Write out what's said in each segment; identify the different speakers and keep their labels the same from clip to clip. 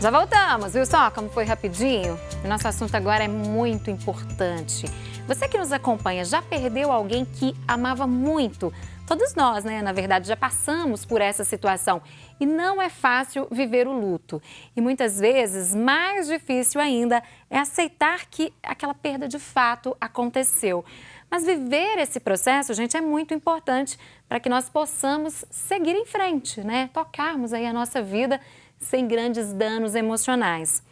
Speaker 1: Já voltamos, viu só como foi rapidinho? O nosso assunto agora é muito importante. Você que nos acompanha já perdeu alguém que amava muito? Todos nós, né, na verdade, já passamos por essa situação. E não é fácil viver o luto. E muitas vezes, mais difícil ainda é aceitar que aquela perda de fato aconteceu. Mas viver esse processo, gente, é muito importante para que nós possamos seguir em frente, né? Tocarmos aí a nossa vida sem grandes danos emocionais.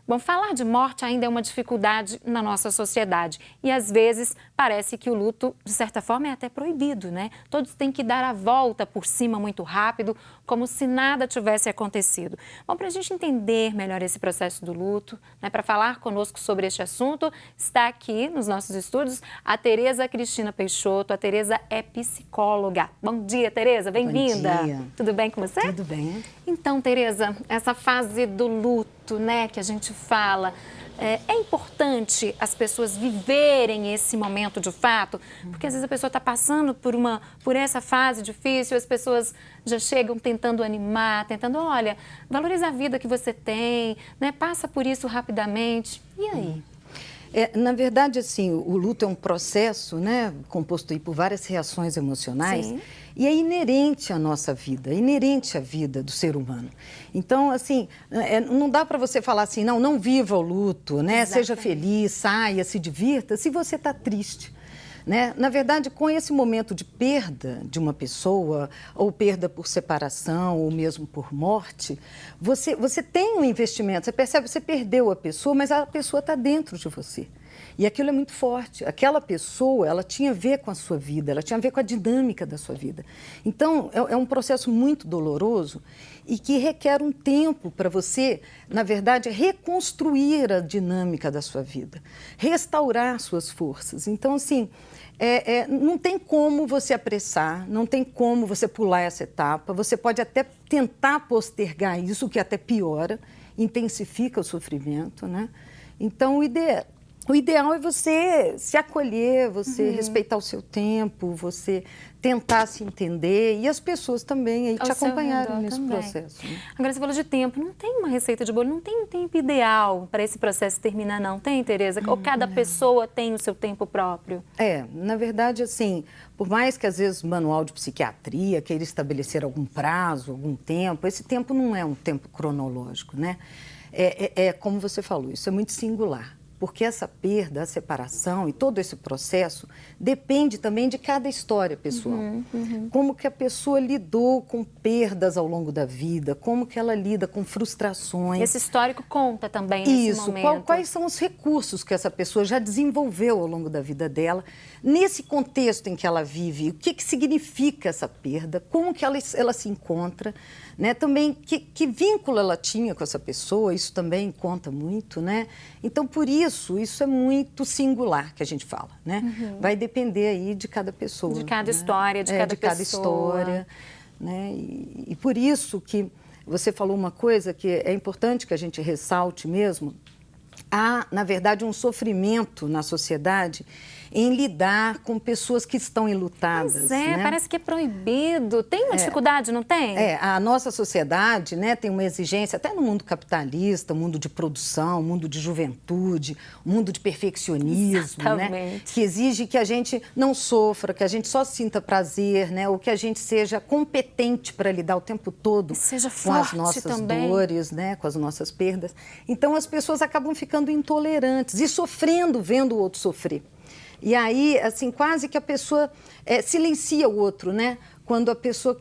Speaker 1: Bom, falar de morte ainda é uma dificuldade na nossa sociedade e, às vezes, parece que o luto, de certa forma, é até proibido, né? Todos têm que dar a volta por cima muito rápido, como se nada tivesse acontecido. Bom, para a gente entender melhor esse processo do luto, né, para falar conosco sobre este assunto, está aqui nos nossos estúdios a Tereza Cristina Peixoto. A Tereza é psicóloga. Bom dia, Tereza, bem-vinda.
Speaker 2: Bom dia.
Speaker 1: Tudo bem com você?
Speaker 2: Tudo bem.
Speaker 1: Então, Tereza, essa fase do luto, né, que a gente fala, é importante as pessoas viverem esse momento de fato, porque às vezes a pessoa está passando por essa fase difícil, as pessoas já chegam tentando animar, tentando, olha, valoriza a vida que você tem, né, passa por isso rapidamente. E aí?
Speaker 2: Na verdade, assim, o luto é um processo, né, composto aí por várias reações emocionais. Sim. E é inerente à nossa vida, é inerente à vida do ser humano. Então, assim, não dá para você falar assim, não viva o luto, né? Exatamente. Seja feliz, saia, se divirta, se você está triste. Né? Na verdade, com esse momento de perda de uma pessoa, ou perda por separação, ou mesmo por morte, você tem um investimento, você percebe, você perdeu a pessoa, mas a pessoa está dentro de você. E aquilo é muito forte. Aquela pessoa, ela tinha a ver com a sua vida, ela tinha a ver com a dinâmica da sua vida. Então, é um processo muito doloroso e que requer um tempo para você, na verdade, reconstruir a dinâmica da sua vida, restaurar suas forças. Então, assim, não tem como você apressar, não tem como você pular essa etapa. Você pode até tentar postergar isso, que até piora, intensifica o sofrimento, né? Então, o ideal é você se acolher, você respeitar o seu tempo, você tentar se entender e as pessoas também aí te acompanharem nesse processo. Né?
Speaker 1: Agora, você falou de tempo, não tem uma receita de bolo, não tem um tempo ideal para esse processo terminar, não tem, Tereza? Ou cada pessoa tem o seu tempo próprio?
Speaker 2: Na verdade, assim, por mais que às vezes o manual de psiquiatria queira estabelecer algum prazo, algum tempo, esse tempo não é um tempo cronológico, né? Como você falou, isso é muito singular. Porque essa perda, a separação e todo esse processo depende também de cada história pessoal. Como que a pessoa lidou com perdas ao longo da vida, como que ela lida com frustrações.
Speaker 1: Esse histórico conta também nesse momento.
Speaker 2: Quais são os recursos que essa pessoa já desenvolveu ao longo da vida dela, nesse contexto em que ela vive, o que significa essa perda, como que ela se encontra, né? Também que vínculo ela tinha com essa pessoa, isso também conta muito, né? Então, por isso é muito singular que a gente fala, né? Vai depender aí de cada pessoa.
Speaker 1: De cada
Speaker 2: né?
Speaker 1: história, de cada pessoa.
Speaker 2: Cada história, né? E por isso que você falou uma coisa que é importante que a gente ressalte mesmo. Há, na verdade, um sofrimento na sociedade em lidar com pessoas que estão enlutadas.
Speaker 1: Pois
Speaker 2: né?
Speaker 1: Parece que é proibido. Tem uma dificuldade, não tem?
Speaker 2: A nossa sociedade, né, tem uma exigência, até no mundo capitalista, mundo de produção, mundo de juventude, mundo de perfeccionismo, né, que exige que a gente não sofra, que a gente só sinta prazer, né, ou que a gente seja competente para lidar o tempo todo com as nossas dores, né, com as nossas perdas. Então, as pessoas acabam ficando intolerantes e sofrendo vendo o outro sofrer. E aí, assim, quase que a pessoa silencia o outro, né? Quando a pessoa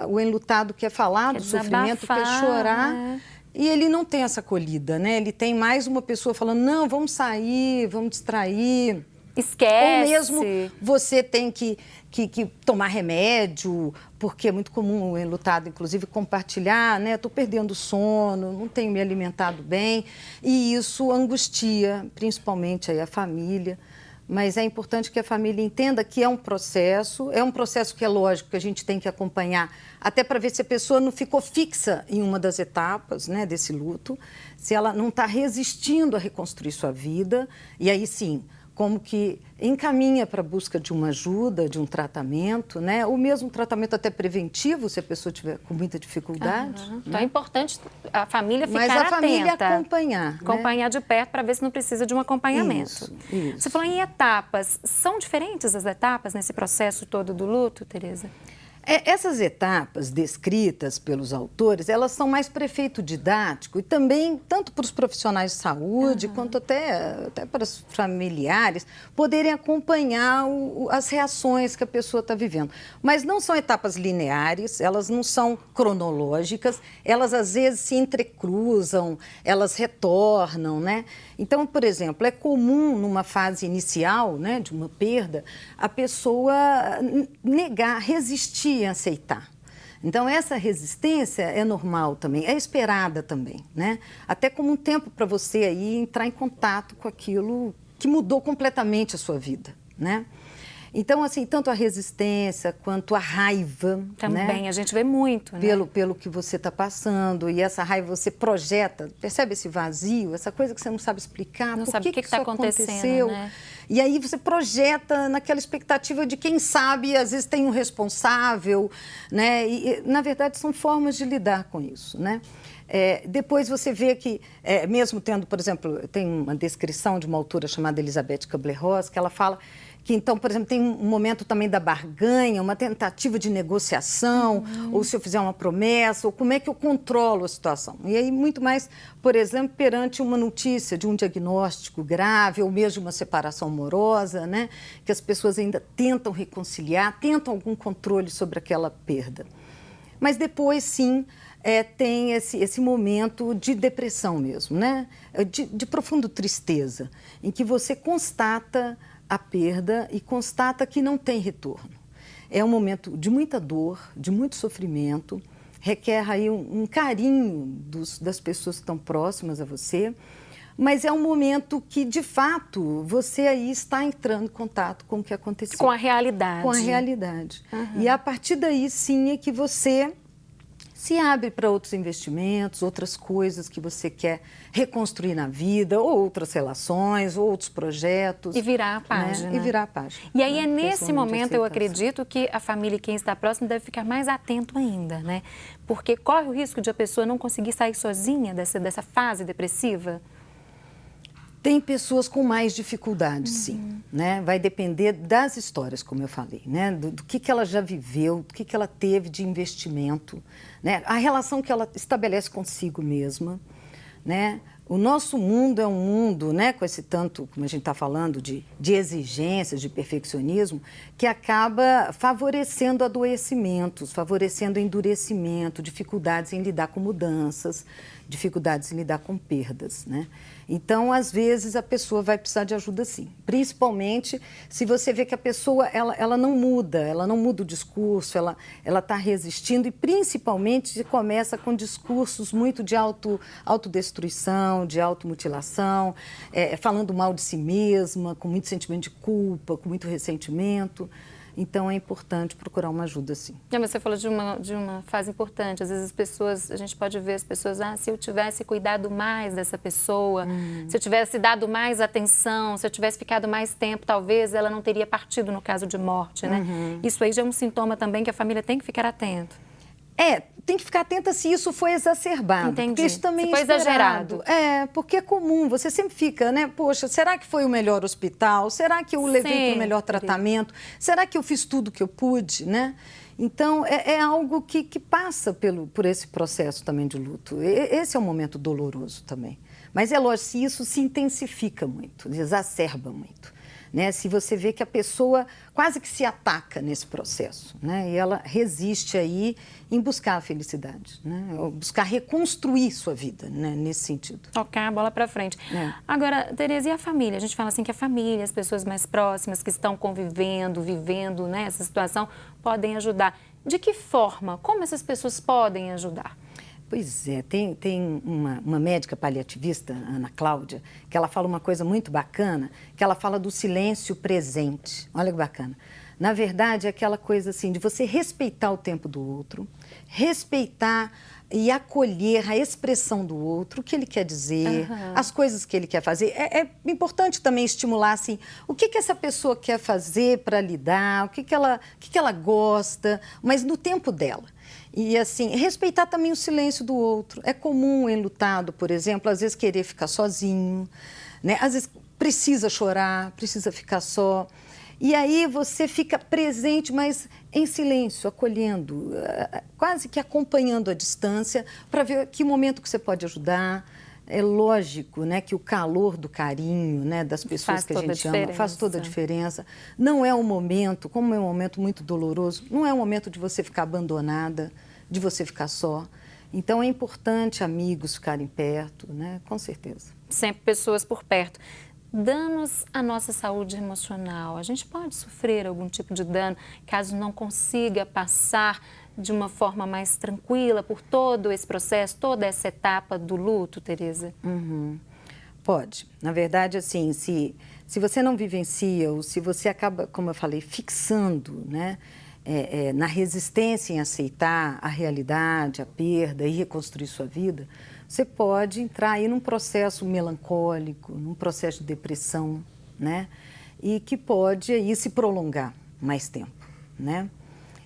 Speaker 2: o enlutado quer falar do sofrimento, quer chorar, né? E ele não tem essa acolhida, né? Ele tem mais uma pessoa falando, não, vamos sair, vamos distrair.
Speaker 1: Esquece.
Speaker 2: Ou mesmo você tem que tomar remédio, porque é muito comum o enlutado, inclusive, compartilhar, né? Estou perdendo sono, não tenho me alimentado bem. E isso angustia, principalmente aí a família. Mas é importante que a família entenda que é um processo que é lógico que a gente tem que acompanhar, até para ver se a pessoa não ficou fixa em uma das etapas, né, desse luto, se ela não está resistindo a reconstruir sua vida, e aí sim, como que encaminha para a busca de uma ajuda, de um tratamento, né? O mesmo tratamento até preventivo, se a pessoa tiver com muita dificuldade.
Speaker 1: Uhum.
Speaker 2: Né?
Speaker 1: Então é importante a família ficar
Speaker 2: atenta. Mas a família
Speaker 1: acompanhar. Acompanhar, né? De perto para ver se não precisa de um acompanhamento.
Speaker 2: Isso.
Speaker 1: Você falou em etapas. São diferentes as etapas nesse processo todo do luto, Tereza?
Speaker 2: Essas etapas descritas pelos autores, elas são mais para efeito didático e também, tanto para os profissionais de saúde, quanto até para os familiares, poderem acompanhar as reações que a pessoa está vivendo. Mas não são etapas lineares, elas não são cronológicas, elas às vezes se entrecruzam, elas retornam, né? Então, por exemplo, é comum numa fase inicial, né, de uma perda, a pessoa negar, resistir a aceitar. Então, essa resistência é normal também, é esperada também, né? Até como um tempo para você aí entrar em contato com aquilo que mudou completamente a sua vida, né? Então, assim, tanto a resistência quanto a raiva...
Speaker 1: Também, né? A gente vê muito, né?
Speaker 2: Pelo que você está passando, e essa raiva você projeta, percebe esse vazio, essa coisa que você não sabe explicar,
Speaker 1: não
Speaker 2: por
Speaker 1: sabe
Speaker 2: que
Speaker 1: o que está acontecendo, né?
Speaker 2: E aí você projeta naquela expectativa de quem sabe, às vezes tem um responsável, né? E, na verdade, são formas de lidar com isso, né? Depois você vê que, mesmo tendo, por exemplo, tem uma descrição de uma autora chamada Elizabeth Kubler-Ross, que ela fala que, então, por exemplo, tem um momento também da barganha, uma tentativa de negociação, ou se eu fizer uma promessa, ou como é que eu controlo a situação. E aí, muito mais, por exemplo, perante uma notícia de um diagnóstico grave, ou mesmo de uma separação amorosa, né, que as pessoas ainda tentam reconciliar, tentam algum controle sobre aquela perda. Mas depois, sim, tem esse momento de depressão mesmo, né? De profunda tristeza, em que você constata a perda e constata que não tem retorno. É um momento de muita dor, de muito sofrimento, requer aí um carinho das pessoas que estão próximas a você, mas é um momento que, de fato, você aí está entrando em contato com o que aconteceu.
Speaker 1: Com a realidade.
Speaker 2: Com a realidade. E a partir daí, sim, é que você se abre para outros investimentos, outras coisas que você quer reconstruir na vida, ou outras relações, ou outros projetos.
Speaker 1: E virar a página.
Speaker 2: Né? E virar a página.
Speaker 1: E aí é nesse momento, eu acredito, que a família e quem está próximo deve ficar mais atento ainda, né? Porque corre o risco de a pessoa não conseguir sair sozinha dessa fase depressiva.
Speaker 2: Tem pessoas com mais dificuldade, sim, né? Vai depender das histórias, como eu falei, né? Do que ela já viveu, do que ela teve de investimento, né? A relação que ela estabelece consigo mesma, né? O nosso mundo é um mundo, né, com esse tanto, como a gente está falando, de exigências, de perfeccionismo, que acaba favorecendo adoecimentos, favorecendo endurecimento, dificuldades em lidar com mudanças, dificuldades em lidar com perdas, né? Então, às vezes, a pessoa vai precisar de ajuda, sim. Principalmente se você vê que a pessoa ela não muda o discurso, ela está resistindo, e principalmente se começa com discursos muito de autodestruição, de automutilação, falando mal de si mesma, com muito sentimento de culpa, com muito ressentimento. Então, é importante procurar uma ajuda, sim.
Speaker 1: Mas você falou de uma fase importante. Às vezes a gente pode ver as pessoas, se eu tivesse cuidado mais dessa pessoa, se eu tivesse dado mais atenção, se eu tivesse ficado mais tempo, talvez ela não teria partido no caso de morte, né? Isso aí já é um sintoma também que a família tem que ficar atento.
Speaker 2: Tem que ficar atenta se isso foi exacerbado.
Speaker 1: Entendi.
Speaker 2: Porque isso também
Speaker 1: se foi exagerado.
Speaker 2: Porque é comum, você sempre fica, né? Poxa, será que foi o melhor hospital? Será que eu levei para o melhor tratamento? Será que eu fiz tudo que eu pude, né? Então, é algo que passa por esse processo também de luto. Esse é um momento doloroso também. Mas é lógico, se isso se intensifica muito, exacerba muito. Né? Se você vê que a pessoa quase que se ataca nesse processo, né? E ela resiste aí em buscar a felicidade, né? Ou buscar reconstruir sua vida, né? Nesse sentido.
Speaker 1: Tocar a bola para frente. Agora, Tereza, e a família? A gente fala assim que a família, as pessoas mais próximas que estão convivendo, vivendo, né, essa situação, podem ajudar. De que forma? Como essas pessoas podem ajudar?
Speaker 2: Pois é, tem uma médica paliativista, Ana Cláudia, que ela fala uma coisa muito bacana, que ela fala do silêncio presente. Olha que bacana. Na verdade, é aquela coisa assim, de você respeitar o tempo do outro, respeitar e acolher a expressão do outro, o que ele quer dizer, as coisas que ele quer fazer. É importante também estimular, assim, o que essa pessoa quer fazer para lidar, o que ela gosta, mas no tempo dela. E, assim, respeitar também o silêncio do outro. É comum o enlutado, por exemplo, às vezes querer ficar sozinho, né? Às vezes precisa chorar, precisa ficar só. E aí você fica presente, mas em silêncio, acolhendo, quase que acompanhando a distância, para ver que momento que você pode ajudar. É lógico, né, que o calor do carinho, né, das pessoas que a gente ama faz toda a diferença. Não é um momento, como é um momento muito doloroso, não é um momento de você ficar abandonada, de você ficar só. Então é importante amigos ficarem perto, né, com certeza.
Speaker 1: Sempre pessoas por perto. Danos à nossa saúde emocional. A gente pode sofrer algum tipo de dano caso não consiga passar de uma forma mais tranquila por todo esse processo, toda essa etapa do luto, Tereza?
Speaker 2: Pode. Na verdade, assim, se você não vivencia ou se você acaba, como eu falei, fixando, né, na resistência em aceitar a realidade, a perda e reconstruir sua vida, você pode entrar aí num processo melancólico, num processo de depressão, né? E que pode aí se prolongar mais tempo, né?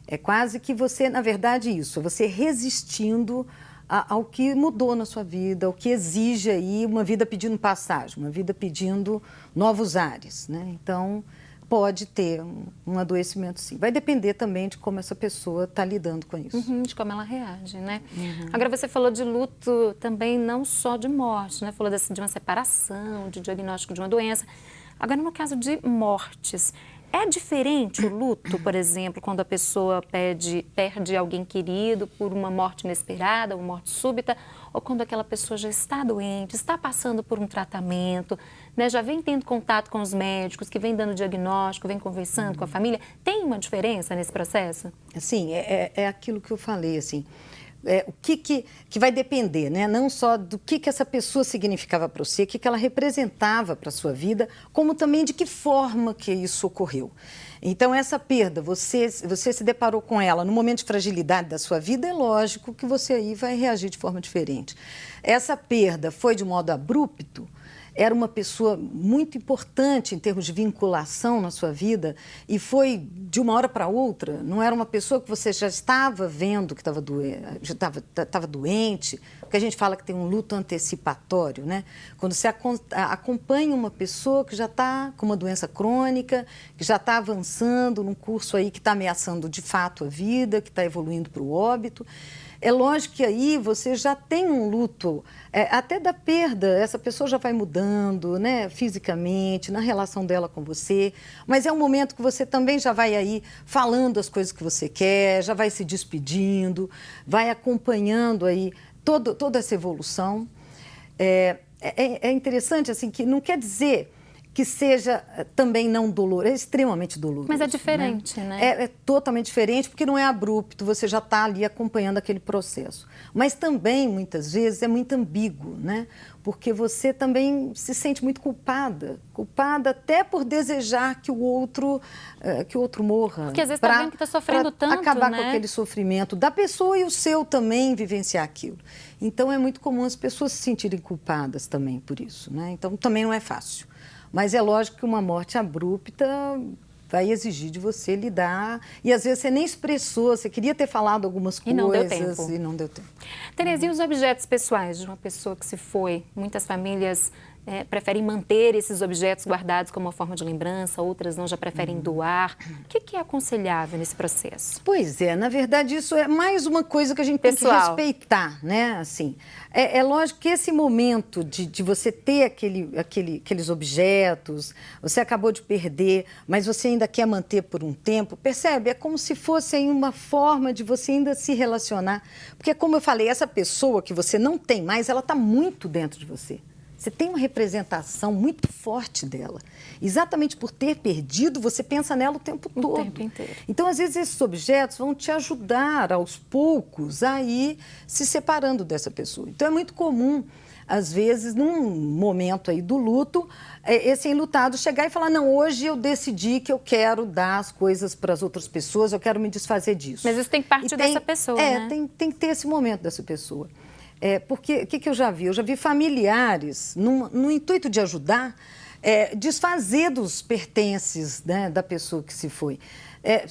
Speaker 2: É quase que você, na verdade, isso, você resistindo ao que mudou na sua vida, ao que exige aí uma vida pedindo passagem, uma vida pedindo novos ares, né? Então, pode ter um adoecimento, sim. Vai depender também de como essa pessoa está lidando com isso.
Speaker 1: De como ela reage, né? Agora, você falou de luto também não só de morte, né? Falou de uma separação, de diagnóstico de uma doença. Agora, no caso de mortes, é diferente o luto, por exemplo, quando a pessoa perde alguém querido por uma morte inesperada, uma morte súbita, ou quando aquela pessoa já está doente, está passando por um tratamento, né, já vem tendo contato com os médicos, que vem dando diagnóstico, vem conversando com a família. Tem uma diferença nesse processo?
Speaker 2: Sim, é aquilo que eu falei, assim. O que vai depender, né? Não só do que essa pessoa significava para você, o que ela representava para a sua vida, como também de que forma que isso ocorreu. Então, essa perda, você se deparou com ela no momento de fragilidade da sua vida, é lógico que você aí vai reagir de forma diferente. Essa perda foi de modo abrupto, era uma pessoa muito importante em termos de vinculação na sua vida e foi de uma hora para outra, não era uma pessoa que você já estava vendo que estava doente, porque a gente fala que tem um luto antecipatório, né? Quando você acompanha uma pessoa que já está com uma doença crônica, que já está avançando num curso aí que está ameaçando de fato a vida, que está evoluindo para o óbito. É lógico que aí você já tem um luto, até da perda, essa pessoa já vai mudando, né, fisicamente, na relação dela com você, mas é um momento que você também já vai aí falando as coisas que você quer, já vai se despedindo, vai acompanhando aí toda essa evolução. É interessante, assim, que não quer dizer que seja também não doloroso, é extremamente doloroso.
Speaker 1: Mas é diferente, né?
Speaker 2: É totalmente diferente, porque não é abrupto, você já está ali acompanhando aquele processo. Mas também, muitas vezes, é muito ambíguo, né? Porque você também se sente muito culpada até por desejar que o outro morra.
Speaker 1: Porque às vezes está vendo que está sofrendo tanto,
Speaker 2: acabar
Speaker 1: né?
Speaker 2: com aquele sofrimento da pessoa e o seu também vivenciar aquilo. Então, é muito comum as pessoas se sentirem culpadas também por isso, né? Então, também não é fácil. Mas é lógico que uma morte abrupta vai exigir de você lidar. E às vezes você nem expressou, você queria ter falado algumas coisas e não deu tempo.
Speaker 1: Tereza, e os objetos pessoais de uma pessoa que se foi? Muitas famílias preferem manter esses objetos guardados como uma forma de lembrança, outras não, já preferem doar. O que é aconselhável nesse processo?
Speaker 2: Pois é, na verdade isso é mais uma coisa que a gente tem que respeitar, né? Assim, é lógico que esse momento de você ter aqueles objetos, você acabou de perder, mas você ainda quer manter por um tempo, percebe? É como se fosse uma forma de você ainda se relacionar. Porque, como eu falei, essa pessoa que você não tem mais, ela está muito dentro de você. você tem uma representação muito forte dela. Exatamente por ter perdido, você pensa nela o tempo todo.
Speaker 1: O tempo inteiro.
Speaker 2: Então, às vezes, esses objetos vão te ajudar, aos poucos, a ir se separando dessa pessoa. Então, é muito comum, às vezes, num momento aí do luto, esse enlutado chegar e falar, não, hoje eu decidi que eu quero dar as coisas para as outras pessoas, eu quero me desfazer disso.
Speaker 1: Mas isso tem que partir dessa pessoa, né?
Speaker 2: Tem que ter esse momento dessa pessoa. Porque, o que eu já vi? Eu já vi familiares, no intuito de ajudar, desfazer dos pertences, né, da pessoa que se foi.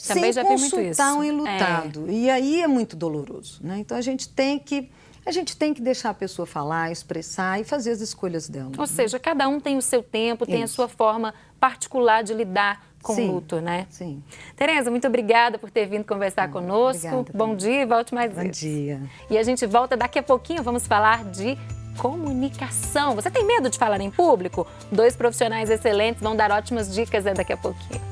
Speaker 1: Também
Speaker 2: sem
Speaker 1: já vi muito
Speaker 2: consultar
Speaker 1: isso.
Speaker 2: um enlutado. E aí é muito doloroso, né? Então, a gente tem que deixar a pessoa falar, expressar e fazer as escolhas dela.
Speaker 1: Ou seja, cada um tem o seu tempo, tem a sua forma particular de lidar com o luto, né?
Speaker 2: Sim.
Speaker 1: Tereza, muito obrigada por ter vindo conversar conosco.
Speaker 2: Obrigada,
Speaker 1: Bom dia e volte mais vezes.
Speaker 2: Bom dia.
Speaker 1: E a gente volta daqui a pouquinho, vamos falar de comunicação. Você tem medo de falar em público? 2 profissionais excelentes vão dar ótimas dicas daqui a pouquinho.